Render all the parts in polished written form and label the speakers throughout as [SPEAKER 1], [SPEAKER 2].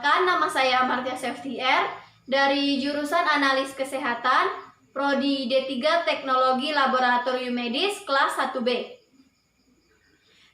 [SPEAKER 1] Perkenalkan, nama saya Martia Seftier dari jurusan Analis Kesehatan, Prodi D3 Teknologi Laboratorium Medis kelas 1B.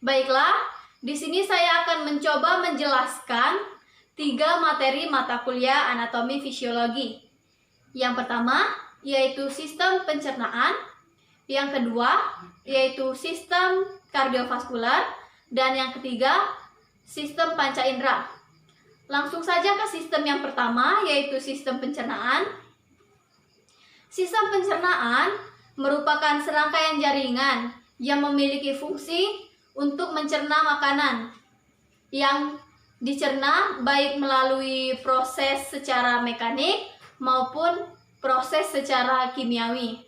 [SPEAKER 1] Baiklah, di sini saya akan mencoba menjelaskan 3 materi mata kuliah anatomi fisiologi. Yang pertama yaitu sistem pencernaan, yang kedua yaitu sistem kardiovaskular, dan yang ketiga sistem panca indera. Langsung saja ke sistem yang pertama, yaitu sistem pencernaan. Sistem pencernaan merupakan serangkaian jaringan yang memiliki fungsi untuk mencerna makanan yang dicerna baik melalui proses secara mekanik maupun proses secara kimiawi.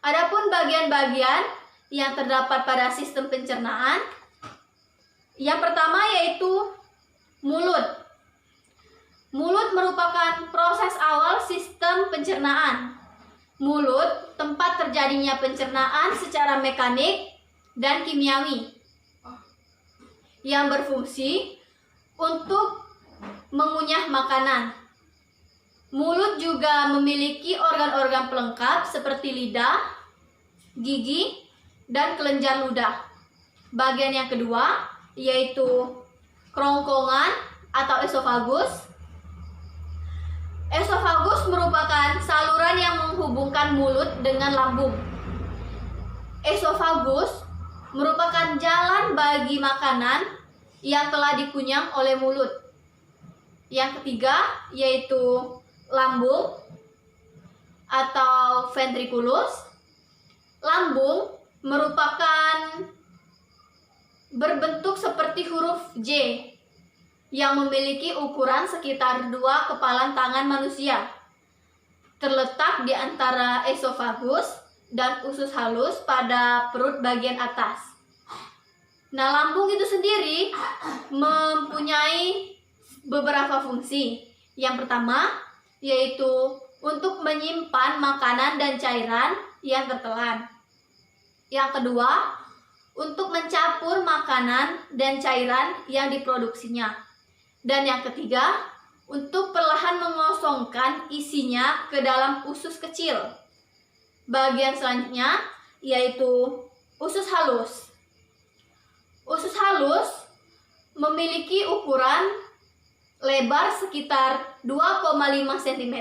[SPEAKER 1] Adapun bagian-bagian yang terdapat pada sistem pencernaan, yang pertama yaitu mulut. Mulut merupakan proses awal sistem pencernaan. Mulut tempat terjadinya pencernaan secara mekanik dan kimiawi yang berfungsi untuk mengunyah makanan. Mulut juga memiliki organ-organ pelengkap seperti lidah, gigi, dan kelenjar ludah. Bagian yang kedua yaitu kerongkongan atau esofagus. Esofagus merupakan saluran yang menghubungkan mulut dengan lambung. Esofagus merupakan jalan bagi makanan yang telah dikunyah oleh mulut. Yang ketiga yaitu lambung atau ventriculus. Lambung merupakan berbentuk seperti huruf J yang memiliki ukuran sekitar 2 kepalan tangan manusia. Terletak di antara esofagus dan usus halus pada perut bagian atas. Nah, lambung itu sendiri mempunyai beberapa fungsi. Yang pertama yaitu untuk menyimpan makanan dan cairan yang tertelan. Yang kedua, untuk mencampur makanan dan cairan yang diproduksinya. Dan yang ketiga, untuk perlahan mengosongkan isinya ke dalam usus kecil. Bagian selanjutnya yaitu usus halus. Usus halus memiliki ukuran lebar sekitar 2,5 cm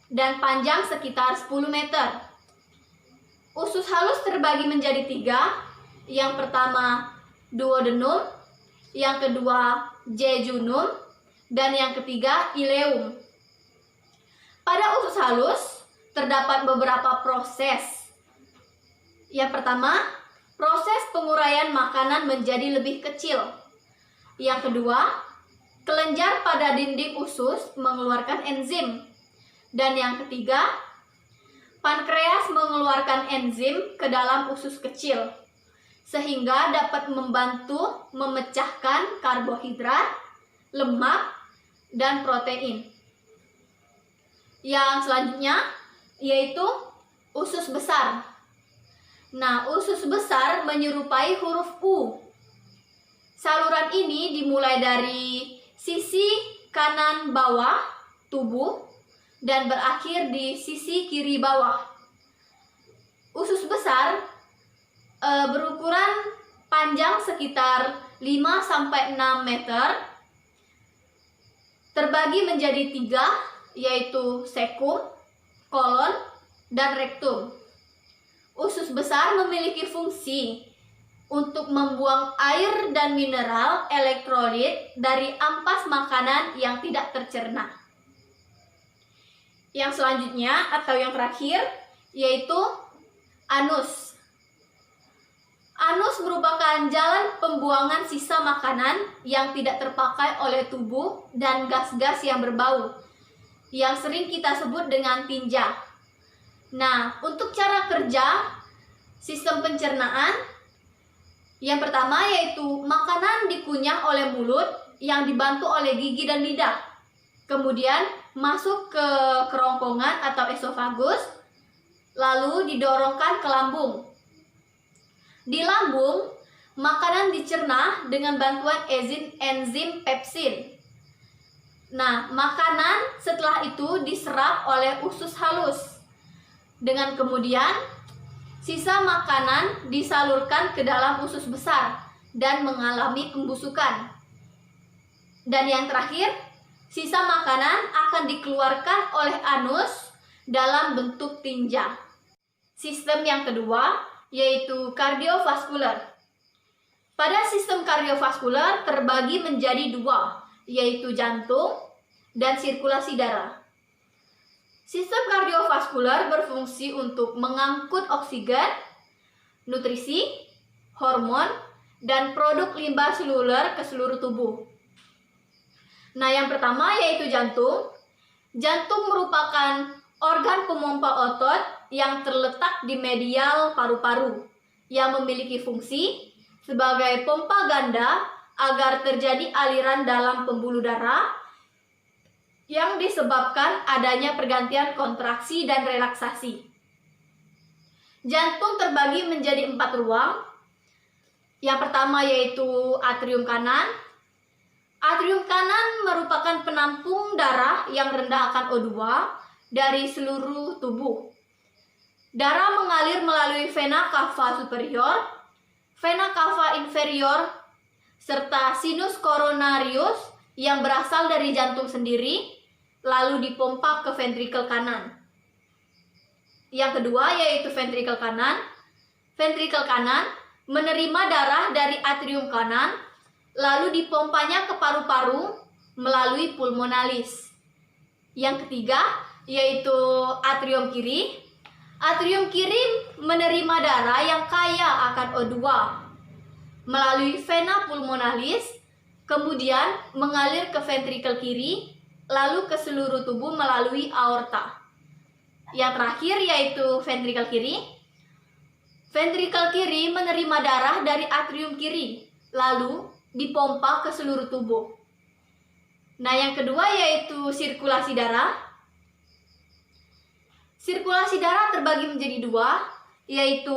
[SPEAKER 1] dan panjang sekitar 10 meter. Usus halus terbagi menjadi 3. Yang pertama duodenum, yang kedua jejunum, dan yang ketiga ileum. Pada usus halus terdapat beberapa proses. Yang pertama, proses penguraian makanan menjadi lebih kecil. Yang kedua, kelenjar pada dinding usus mengeluarkan enzim. Dan yang ketiga, pankreas mengeluarkan enzim ke dalam usus kecil, sehingga dapat membantu memecahkan karbohidrat, lemak, dan protein. Yang selanjutnya yaitu usus besar. Nah, usus besar menyerupai huruf U. Saluran ini dimulai dari sisi kanan bawah tubuh dan berakhir di sisi kiri bawah. Usus besar berukuran panjang sekitar 5-6 meter, terbagi menjadi 3, yaitu sekum, kolon, dan rektum. Usus besar memiliki fungsi untuk membuang air dan mineral elektrolit dari ampas makanan yang tidak tercerna. Yang selanjutnya atau yang terakhir yaitu anus. Anus merupakan jalan pembuangan sisa makanan yang tidak terpakai oleh tubuh dan gas-gas yang berbau, yang sering kita sebut dengan tinja. Nah, untuk cara kerja sistem pencernaan, yang pertama yaitu makanan dikunyah oleh mulut yang dibantu oleh gigi dan lidah. Kemudian masuk ke kerongkongan atau esofagus, lalu didorongkan ke lambung. Di lambung, makanan dicerna dengan bantuan enzim pepsin. Nah, makanan setelah itu diserap oleh usus halus. Dengan kemudian, sisa makanan disalurkan ke dalam usus besar dan mengalami pembusukan. Dan yang terakhir, sisa makanan akan dikeluarkan oleh anus dalam bentuk tinja. Sistem yang kedua yaitu kardiovaskuler. Pada sistem kardiovaskuler terbagi menjadi dua, yaitu jantung dan sirkulasi darah. Sistem kardiovaskuler berfungsi untuk mengangkut oksigen, nutrisi, hormon, dan produk limbah seluler ke seluruh tubuh. Nah, yang pertama yaitu jantung. Jantung merupakan organ pemompa otot yang terletak di medial paru-paru yang memiliki fungsi sebagai pompa ganda agar terjadi aliran dalam pembuluh darah yang disebabkan adanya pergantian kontraksi dan relaksasi. Jantung terbagi menjadi 4 ruang. Yang pertama yaitu atrium kanan. Atrium kanan merupakan penampung darah yang rendah akan O2 dari seluruh tubuh. Darah mengalir melalui vena cava superior, vena cava inferior, serta sinus coronarius yang berasal dari jantung sendiri, lalu dipompa ke ventrikel kanan. Yang kedua yaitu ventrikel kanan. Ventrikel kanan menerima darah dari atrium kanan, lalu dipompanya ke paru-paru melalui pulmonalis. Yang ketiga yaitu atrium kiri. Atrium kiri menerima darah yang kaya akan O2 melalui vena pulmonalis, kemudian mengalir ke ventrikel kiri, lalu ke seluruh tubuh melalui aorta. Yang terakhir yaitu ventrikel kiri. Ventrikel kiri menerima darah dari atrium kiri, lalu dipompa ke seluruh tubuh. Nah, yang kedua yaitu sirkulasi darah. Sirkulasi darah terbagi menjadi dua, yaitu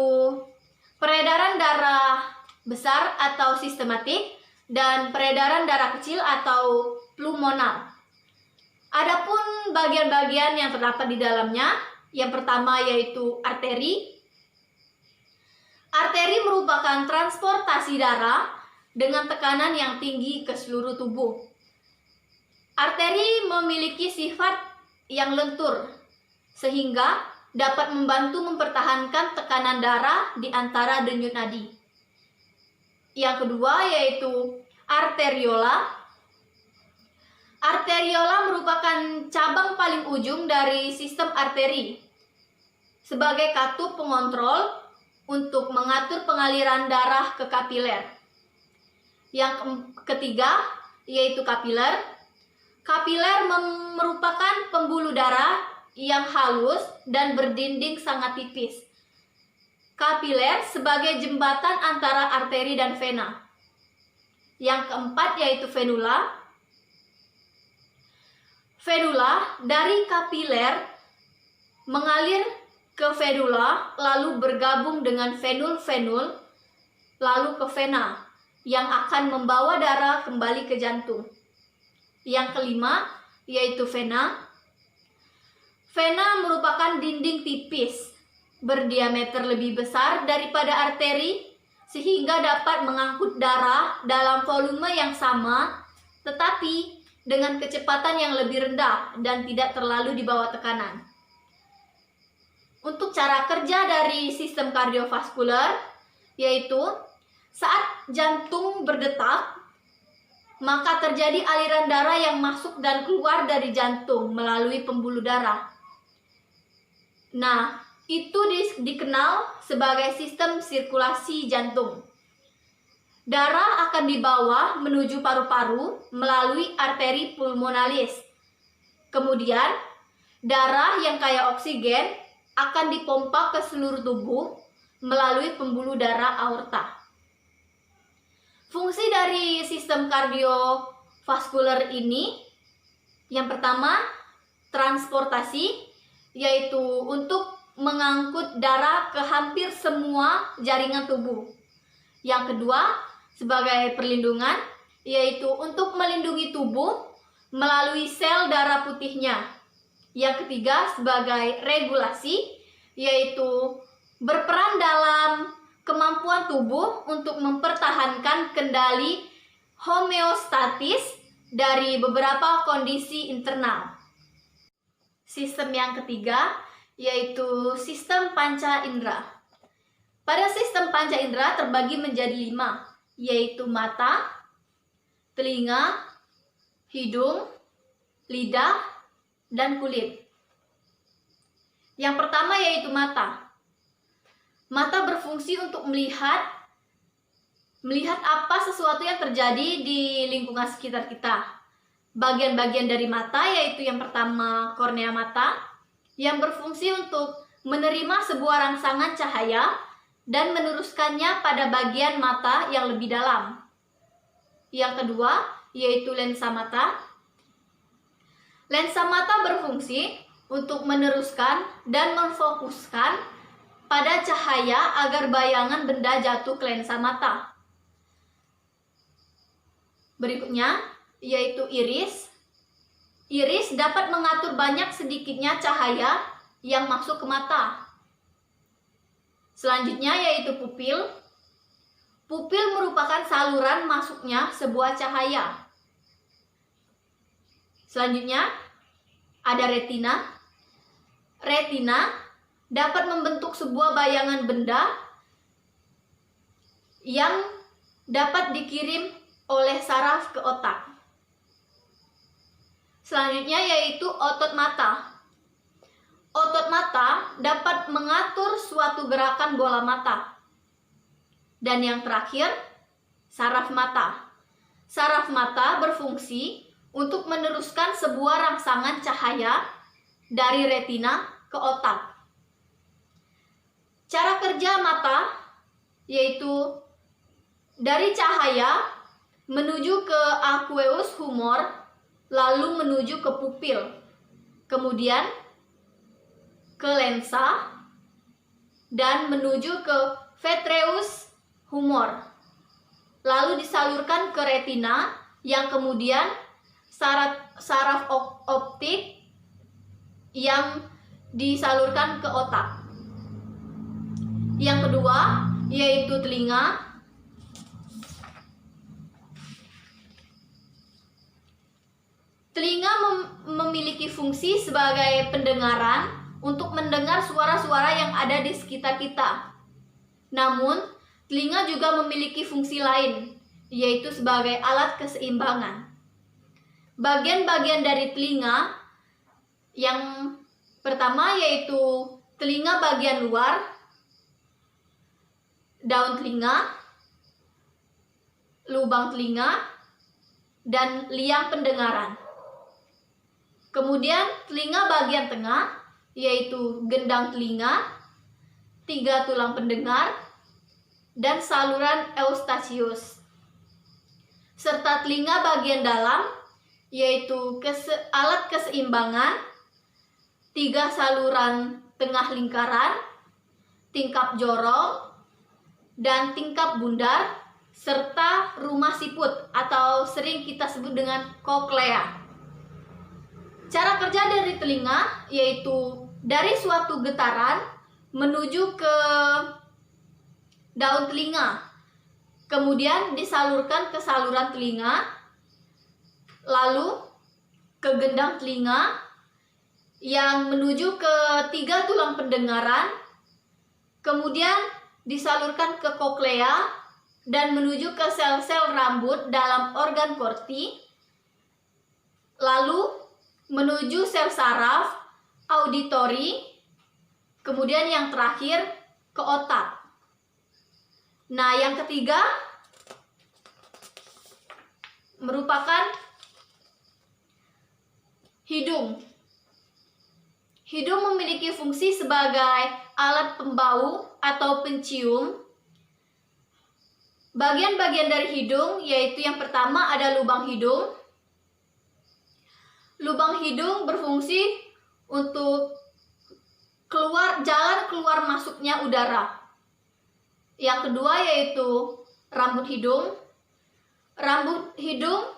[SPEAKER 1] peredaran darah besar atau sistematik dan peredaran darah kecil atau pulmonal. Adapun bagian-bagian yang terdapat di dalamnya, yang pertama yaitu arteri. Arteri merupakan transportasi darah dengan tekanan yang tinggi ke seluruh tubuh. Arteri memiliki sifat yang lentur, sehingga dapat membantu mempertahankan tekanan darah di antara denyut nadi. Yang kedua yaitu arteriola. Arteriola merupakan cabang paling ujung dari sistem arteri sebagai katup pengontrol untuk mengatur pengaliran darah ke kapiler. Yang ketiga yaitu kapiler. Kapiler merupakan pembuluh darah yang halus dan berdinding sangat tipis. Kapiler sebagai jembatan antara arteri dan vena. Yang keempat yaitu venula. Venula dari kapiler mengalir ke vedula, lalu bergabung dengan venul-venul, lalu ke vena yang akan membawa darah kembali ke jantung. Yang kelima yaitu vena. Vena merupakan dinding tipis berdiameter lebih besar daripada arteri sehingga dapat mengangkut darah dalam volume yang sama tetapi dengan kecepatan yang lebih rendah dan tidak terlalu di bawah tekanan. Untuk cara kerja dari sistem kardiovaskuler yaitu saat jantung berdetak maka terjadi aliran darah yang masuk dan keluar dari jantung melalui pembuluh darah. Nah, itu dikenal sebagai sistem sirkulasi jantung. Darah akan dibawa menuju paru-paru melalui arteri pulmonalis. Kemudian, darah yang kaya oksigen akan dipompa ke seluruh tubuh melalui pembuluh darah aorta. Fungsi dari sistem kardiovaskuler ini, yang pertama, transportasi, yaitu untuk mengangkut darah ke hampir semua jaringan tubuh. Yang kedua, sebagai perlindungan, yaitu untuk melindungi tubuh melalui sel darah putihnya. Yang ketiga sebagai regulasi, yaitu berperan dalam kemampuan tubuh untuk mempertahankan kendali homeostatis dari beberapa kondisi internal. Sistem yang ketiga yaitu sistem panca indera. Pada sistem panca indera terbagi menjadi 5, yaitu mata, telinga, hidung, lidah, dan kulit. Yang pertama yaitu mata. Mata berfungsi untuk melihat apa sesuatu yang terjadi di lingkungan sekitar kita. Bagian-bagian dari mata yaitu yang pertama kornea mata, yang berfungsi untuk menerima sebuah rangsangan cahaya dan meneruskannya pada bagian mata yang lebih dalam. Yang kedua yaitu lensa mata. Lensa mata berfungsi untuk meneruskan dan memfokuskan pada cahaya agar bayangan benda jatuh ke lensa mata. Berikutnya yaitu iris. Iris dapat mengatur banyak sedikitnya cahaya yang masuk ke mata. Selanjutnya yaitu pupil. Pupil merupakan saluran masuknya sebuah cahaya. Selanjutnya ada retina. Retina dapat membentuk sebuah bayangan benda yang dapat dikirim oleh saraf ke otak. Selanjutnya yaitu otot mata. Otot mata dapat mengatur suatu gerakan bola mata. Dan yang terakhir, saraf mata. Saraf mata berfungsi untuk meneruskan sebuah rangsangan cahaya dari retina ke otak. Cara kerja mata yaitu dari cahaya menuju ke aqueous humor, lalu menuju ke pupil, kemudian ke lensa, dan menuju ke vitreous humor, lalu disalurkan ke retina, yang kemudian saraf optik yang disalurkan ke otak. Yang kedua yaitu telinga. Telinga memiliki fungsi sebagai pendengaran untuk mendengar suara-suara yang ada di sekitar kita. Namun, telinga juga memiliki fungsi lain, yaitu sebagai alat keseimbangan. Bagian-bagian dari telinga yang pertama yaitu telinga bagian luar, daun telinga, lubang telinga, dan liang pendengaran. Kemudian telinga bagian tengah yaitu gendang telinga, 3 tulang pendengar, dan saluran eustachius. Serta telinga bagian dalam yaitu alat keseimbangan, 3 saluran tengah lingkaran, tingkap jorong, dan tingkap bundar, serta rumah siput atau sering kita sebut dengan koklea. Cara kerja dari telinga yaitu dari suatu getaran menuju ke daun telinga, kemudian disalurkan ke saluran telinga, lalu ke gendang telinga yang menuju ke 3 tulang pendengaran, kemudian disalurkan ke koklea dan menuju ke sel-sel rambut dalam organ korti, lalu menuju sel saraf, auditori, kemudian yang terakhir ke otak. Nah, yang ketiga merupakan hidung. Hidung memiliki fungsi sebagai alat pembau atau pencium. Bagian-bagian dari hidung yaitu yang pertama ada lubang hidung. Lubang hidung berfungsi untuk jalan keluar masuknya udara. Yang kedua yaitu rambut hidung. Rambut hidung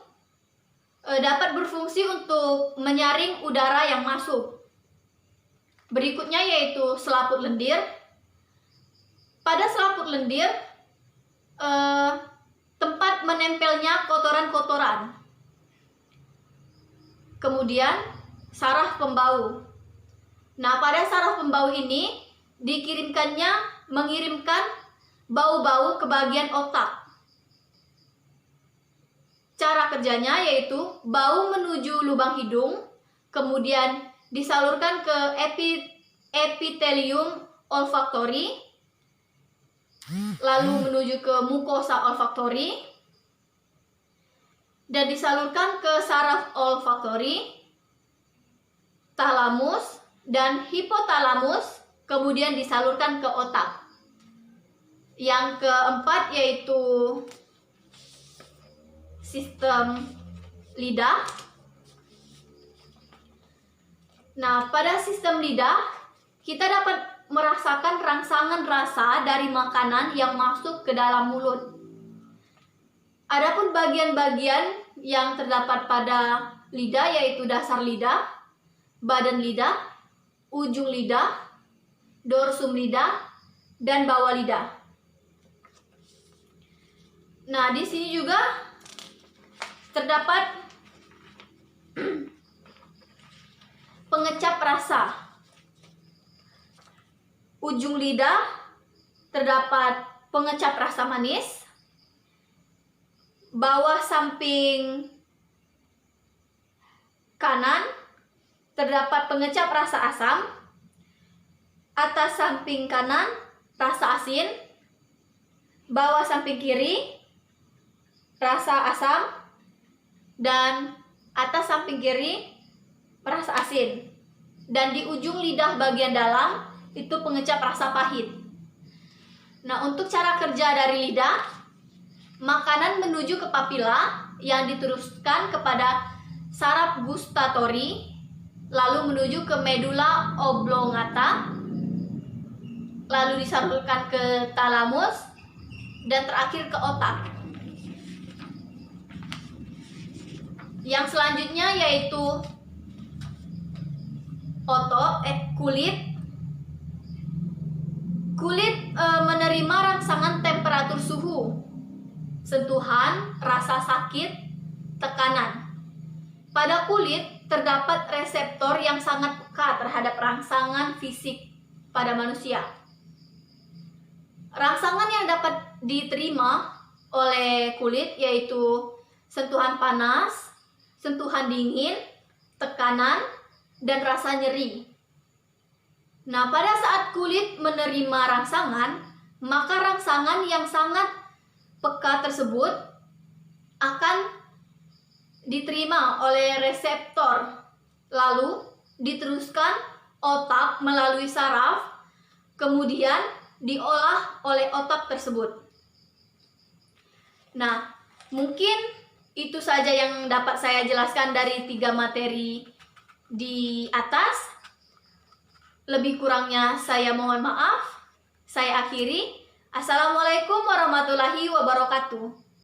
[SPEAKER 1] dapat berfungsi untuk menyaring udara yang masuk. Berikutnya yaitu selaput lendir. Pada selaput lendir, tempat menempelnya kotoran-kotoran. Kemudian saraf pembau. Nah, pada saraf pembau ini mengirimkan bau-bau ke bagian otak. Cara kerjanya yaitu bau menuju lubang hidung, kemudian disalurkan ke epitelium olfaktori, lalu menuju ke mukosa olfaktori, dan disalurkan ke saraf olfaktori, talamus, dan hipotalamus, kemudian disalurkan ke otak. Yang keempat yaitu sistem lidah. Nah, pada sistem lidah, kita dapat merasakan rangsangan rasa dari makanan yang masuk ke dalam mulut. Adapun bagian-bagian yang terdapat pada lidah yaitu dasar lidah, badan lidah, ujung lidah, dorsum lidah, dan bawah lidah. Nah, di sini juga terdapat pengecap rasa. Ujung lidah terdapat pengecap rasa manis. Bawah samping kanan terdapat pengecap rasa asam. Atas samping kanan rasa asin. Bawah samping kiri rasa asam. Dan atas samping kiri rasa asin. Dan di ujung lidah bagian dalam itu pengecap rasa pahit. Nah, untuk cara kerja dari lidah, makanan menuju ke papila yang diteruskan kepada saraf gustatori, lalu menuju ke medula oblongata, lalu disalurkan ke talamus, dan terakhir ke otak. Yang selanjutnya yaitu kulit. Kulit menerima rangsangan temperatur suhu, sentuhan, rasa sakit, tekanan. Pada kulit terdapat reseptor yang sangat peka terhadap rangsangan fisik pada manusia. Rangsangan yang dapat diterima oleh kulit yaitu sentuhan panas, sentuhan dingin, tekanan, dan rasa nyeri. Nah, pada saat kulit menerima rangsangan, maka rangsangan yang sangat peka tersebut akan diterima oleh reseptor, lalu diteruskan otak melalui saraf, kemudian diolah oleh otak tersebut. Nah, mungkin itu saja yang dapat saya jelaskan dari 3 materi di atas. Lebih kurangnya saya mohon maaf. Saya akhiri. Assalamualaikum warahmatullahi wabarakatuh.